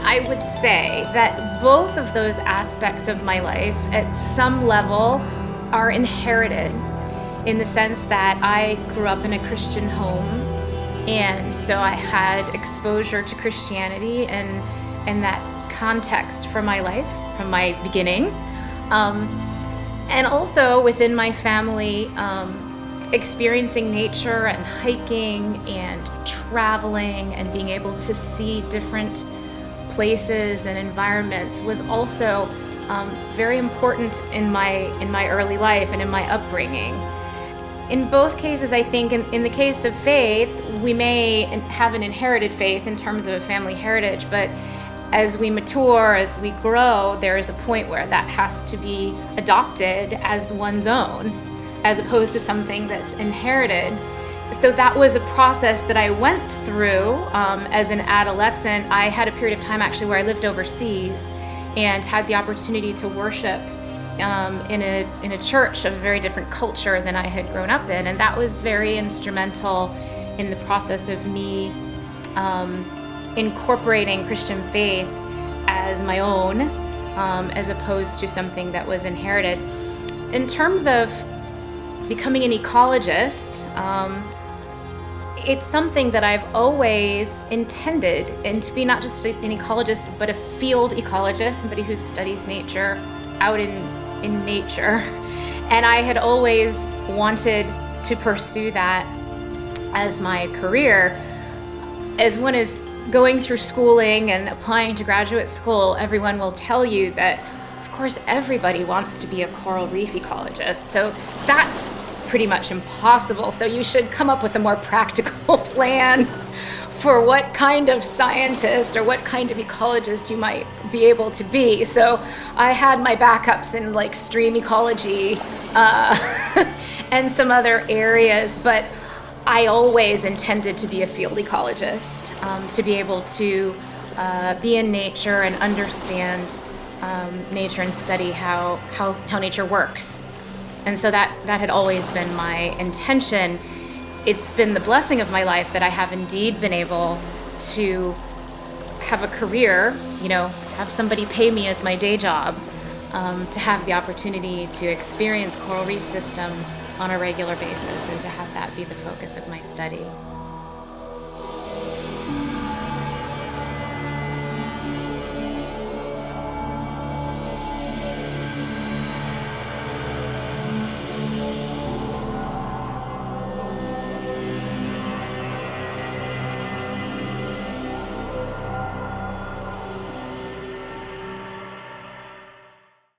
I would say that both of those aspects of my life at some level are inherited, in the sense that I grew up in a Christian home, and so I had exposure to Christianity and that context for my life from my beginning. And also within my family, experiencing nature and hiking and traveling and being able to see different places and environments was also very important in my early life and in my upbringing. In both cases, I think in the case of faith, we may have an inherited faith in terms of a family heritage, but as we mature, as we grow, there is a point where that has to be adopted as one's own, as opposed to something that's inherited. So that was a process that I went through as an adolescent. I had a period of time actually where I lived overseas and had the opportunity to worship in a church of a very different culture than I had grown up in, and that was very instrumental in the process of me incorporating Christian faith as my own, as opposed to something that was inherited. In terms of becoming an ecologist, it's something that I've always intended, and to be not just an ecologist, but a field ecologist, somebody who studies nature out in nature. And I had always wanted to pursue that as my career. As one is going through schooling and applying to graduate school, everyone will tell you that, of course, everybody wants to be a coral reef ecologist. So that's pretty much impossible. So you should come up with a more practical plan for what kind of scientist or what kind of ecologist you might be able to be. So I had my backups in like stream ecology and some other areas, but I always intended to be a field ecologist, to be able to be in nature and understand nature and study how nature works. And so that had always been my intention. It's been the blessing of my life that I have indeed been able to have a career, have somebody pay me as my day job, to have the opportunity to experience coral reef systems on a regular basis and to have that be the focus of my study.